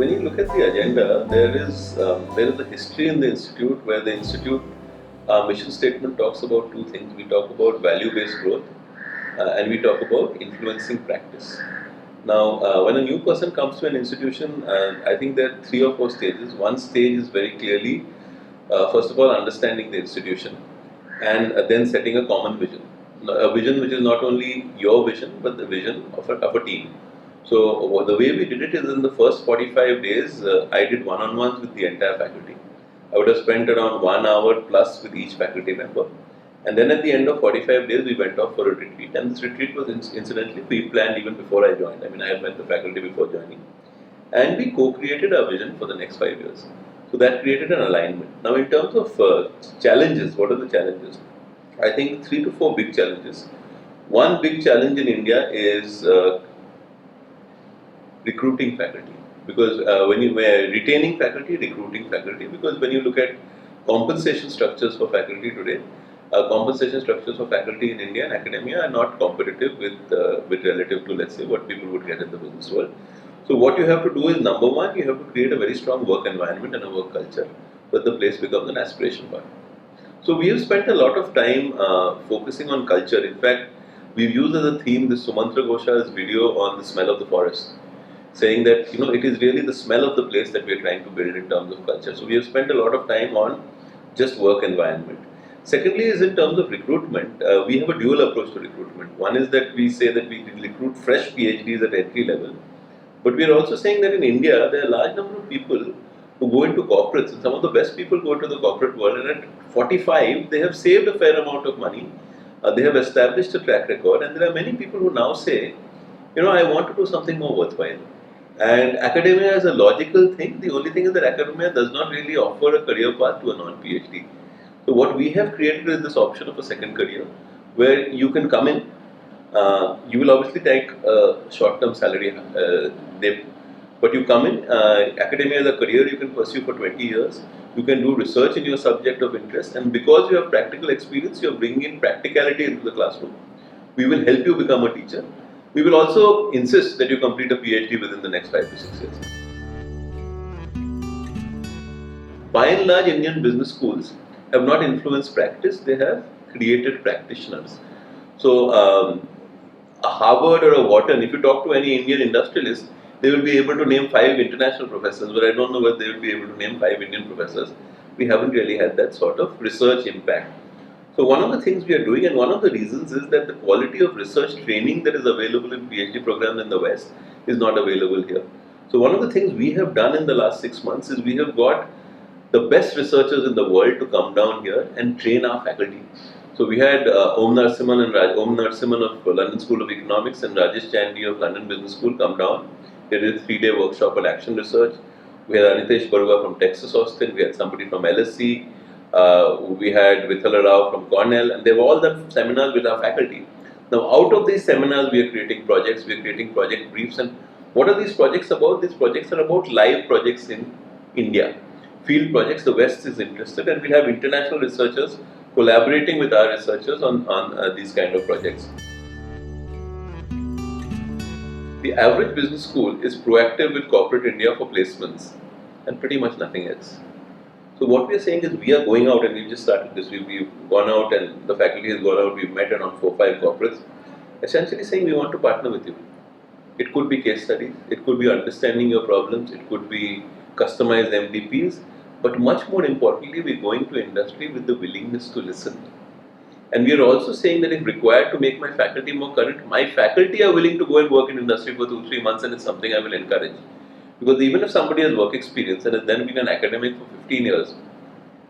when you look at the agenda, there is a history in the institute where the institute mission statement talks about two things. We talk about value-based growth and we talk about influencing practice. Now, when a new person comes to an institution, I think there are 3 or 4 stages. One stage is very clearly, first of all, understanding the institution and then setting a common vision. A vision which is not only your vision, but the vision of a team. So, the way we did it is in the first 45 days, I did one-on-ones with the entire faculty. I would have spent around 1 hour plus with each faculty member. And then at the end of 45 days, we went off for a retreat. And this retreat was incidentally pre-planned even before I joined. I mean, I had met the faculty before joining. And we co-created our vision for the next 5 years. So that created an alignment. Now, in terms of challenges, what are the challenges? I think 3 to 4 big challenges. One big challenge in India is recruiting faculty. Because when you were retaining faculty, recruiting faculty, because when you look at compensation structures for faculty today, compensation structures for faculty in India and academia are not competitive with relative to, let's say, what people would get in the business world. So what you have to do is, number one, you have to create a very strong work environment and a work culture so that the place becomes an aspiration point. So we have spent a lot of time focusing on culture. In fact, we've used as a theme this Sumantra Ghoshal's video on the smell of the forest, saying that it is really the smell of the place that we are trying to build in terms of culture. So we have spent a lot of time on just work environment. Secondly is in terms of recruitment, we have a dual approach to recruitment. One is that we say that we recruit fresh PhDs at entry level, but we are also saying that in India there are a large number of people who go into corporates, and some of the best people go into the corporate world, and at 45 they have saved a fair amount of money, they have established a track record, and there are many people who now say, I want to do something more worthwhile. And academia is a logical thing. The only thing is that academia does not really offer a career path to a non-PhD. So what we have created is this option of a second career, where you can come in. You will obviously take a short-term salary dip, but you come in. Academia is a career you can pursue for 20 years. You can do research in your subject of interest, and because you have practical experience, you are bringing in practicality into the classroom. We will help you become a teacher. We will also insist that you complete a PhD within the next 5 to 6 years. By and large, Indian business schools have not influenced practice, they have created practitioners. So, a Harvard or a Wharton, if you talk to any Indian industrialist, they will be able to name 5 international professors, but I don't know whether they will be able to name 5 Indian professors. We haven't really had that sort of research impact. So one of the things we are doing, and one of the reasons is that the quality of research training that is available in PhD programs in the West is not available here. So one of the things we have done in the last 6 months is we have got the best researchers in the world to come down here and train our faculty. So we had Om Narasimhan of London School of Economics and Rajesh Chandy of London Business School come down. They did a 3-day workshop on action research. We had Anitesh Baruga from Texas Austin. We had somebody from LSE. We had Vithala Rao from Cornell, and they've all done seminars with our faculty. Now, out of these seminars, we are creating projects, we are creating project briefs. And what are these projects about? These projects are about live projects in India, field projects. The West is interested, and we have international researchers collaborating with our researchers on these kind of projects. The average business school is proactive with corporate India for placements, and pretty much nothing else. So what we are saying is we are going out, and we've just started this. We've gone out, and the faculty has gone out. We've met around 4 or 5 corporates, essentially saying we want to partner with you. It could be case studies, it could be understanding your problems, it could be customized MDPs, but much more importantly, we're going to industry with the willingness to listen. And we are also saying that if required to make my faculty more current, my faculty are willing to go and work in industry for 2-3 months, and it's something I will encourage. Because even if somebody has work experience and has then been an academic for 15 years,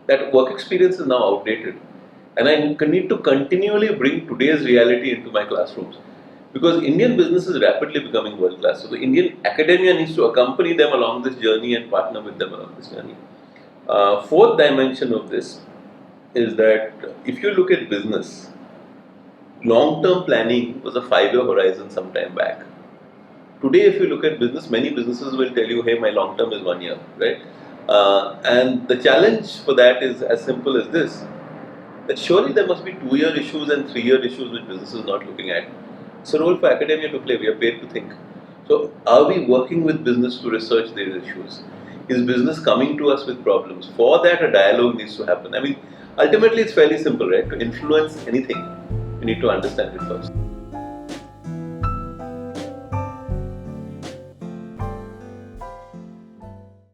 that work experience is now outdated. And I need to continually bring today's reality into my classrooms. Because Indian business is rapidly becoming world class. So the Indian academia needs to accompany them along this journey and partner with them along this journey. Fourth dimension of this is that if you look at business, long-term planning was a 5-year horizon some time back. Today, if you look at business, many businesses will tell you, hey, my long term is 1 year, right? And the challenge for that is as simple as this, that surely there must be 2-year issues and 3-year issues which business is not looking at. It's a role for academia to play. We are paid to think. So, are we working with business to research these issues? Is business coming to us with problems? For that, a dialogue needs to happen. I mean, ultimately, it's fairly simple, right? To influence anything, you need to understand it first.